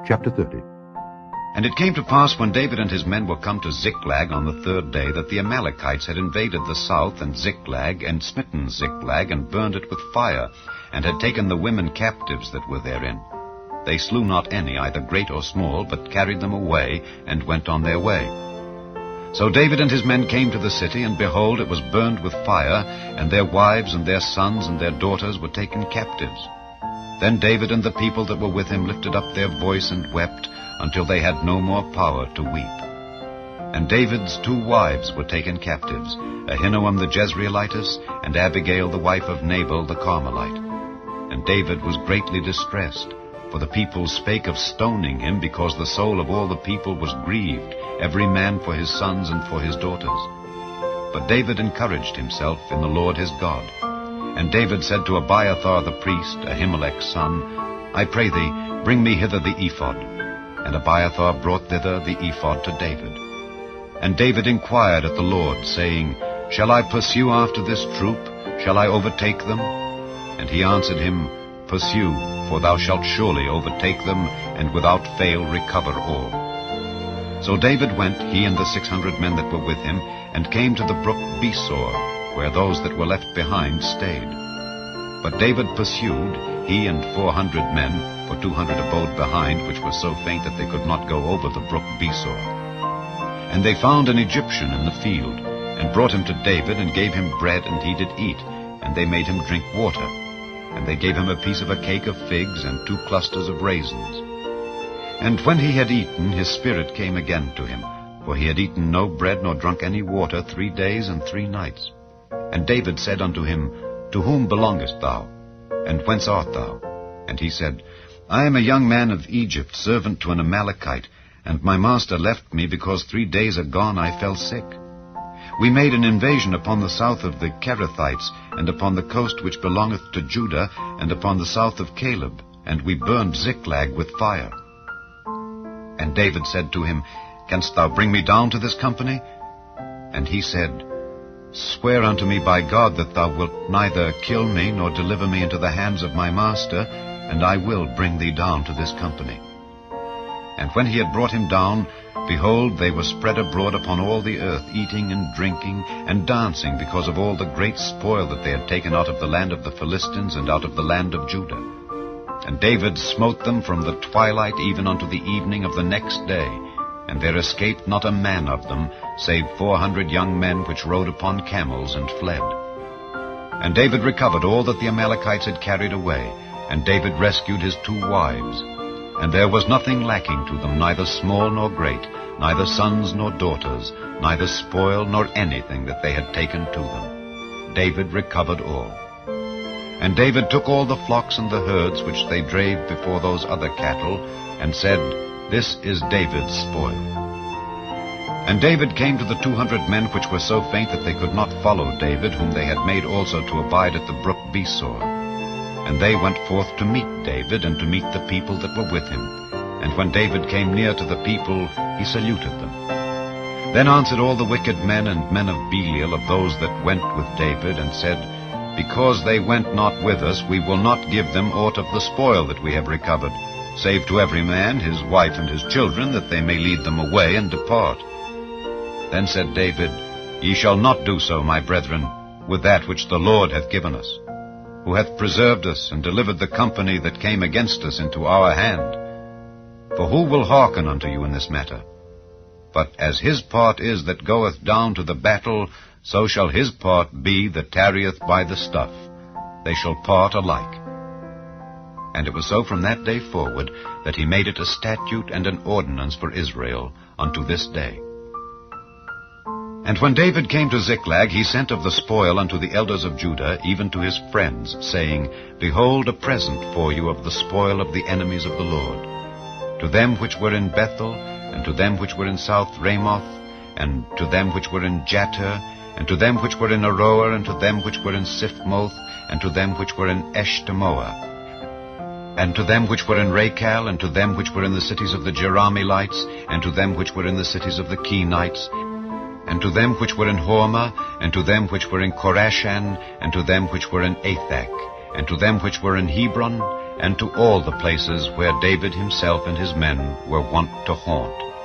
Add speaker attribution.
Speaker 1: Chapter 30.
Speaker 2: And it came to pass, when David and his men were come to Ziklag on the third day, that the Amalekites had invaded the south and Ziklag, and smitten Ziklag, and burned it with fire, and had taken the women captives that were therein. They slew not any, either great or small, but carried them away, and went on their way. So David and his men came to the city, and behold, it was burned with fire, and their wives and their sons and their daughters were taken captives. Then David and the people that were with him lifted up their voice and wept, until they had no more power to weep. And David's 2 wives were taken captives, Ahinoam the Jezreelitess, and Abigail the wife of Nabal the Carmelite. And David was greatly distressed, for the people spake of stoning him, because the soul of all the people was grieved, every man for his sons and for his daughters. But David encouraged himself in the Lord his God. And David said to Abiathar the priest, Ahimelech's son, I pray thee, bring me hither the ephod. And Abiathar brought thither the ephod to David. And David inquired at the Lord, saying, Shall I pursue after this troop? Shall I overtake them? And he answered him, Pursue, for thou shalt surely overtake them, and without fail recover all. So David went, he and the 600 men that were with him, and came to the brook Besor, where those that were left behind stayed. But David pursued, he and 400 men, for 200 abode behind, which were so faint that they could not go over the brook Besor. And they found an Egyptian in the field, and brought him to David, and gave him bread, and he did eat, and they made him drink water. And they gave him a piece of a cake of figs, and 2 clusters of raisins. And when he had eaten, his spirit came again to him, for he had eaten no bread nor drunk any water 3 days and 3 nights. And David said unto him, To whom belongest thou? And whence art thou? And he said, I am a young man of Egypt, servant to an Amalekite, and my master left me, because 3 days agone I fell sick. We made an invasion upon the south of the Kerethites, and upon the coast which belongeth to Judah, and upon the south of Caleb, and we burned Ziklag with fire. And David said to him, Canst thou bring me down to this company? And he said, Swear unto me by God that thou wilt neither kill me nor deliver me into the hands of my master, and I will bring thee down to this company. And when he had brought him down, behold, they were spread abroad upon all the earth, eating and drinking and dancing, because of all the great spoil that they had taken out of the land of the Philistines and out of the land of Judah. And David smote them from the twilight even unto the evening of the next day, and there escaped not a man of them, save 400 young men which rode upon camels and fled. And David recovered all that the Amalekites had carried away, and David rescued his 2 wives. And there was nothing lacking to them, neither small nor great, neither sons nor daughters, neither spoil nor anything that they had taken to them. David recovered all. And David took all the flocks and the herds which they drave before those other cattle, and said, This is David's spoil. And David came to the 200 men which were so faint that they could not follow David, whom they had made also to abide at the brook Besor. And they went forth to meet David, and to meet the people that were with him. And when David came near to the people, he saluted them. Then answered all the wicked men and men of Belial of those that went with David, and said, Because they went not with us, we will not give them aught of the spoil that we have recovered, save to every man his wife and his children, that they may lead them away and depart. Then said David, Ye shall not do so, my brethren, with that which the Lord hath given us, who hath preserved us, and delivered the company that came against us into our hand. For who will hearken unto you in this matter? But as his part is that goeth down to the battle, so shall his part be that tarrieth by the stuff. They shall part alike. And it was so from that day forward, that he made it a statute and an ordinance for Israel unto this day. And when David came to Ziklag, he sent of the spoil unto the elders of Judah, even to his friends, saying, Behold, a present for you of the spoil of the enemies of the Lord. To them which were in Bethel, and to them which were in South Ramoth, and to them which were in Jatir, and to them which were in Aroer, and to them which were in Siphmoth, and to them which were in Eshtemoa, and to them which were in Rachel, and to them which were in the cities of the Jerahmeelites, and to them which were in the cities of the Kenites, and to them which were in Hormah, and to them which were in Korashan, and to them which were in Athak, and to them which were in Hebron, and to all the places where David himself and his men were wont to haunt.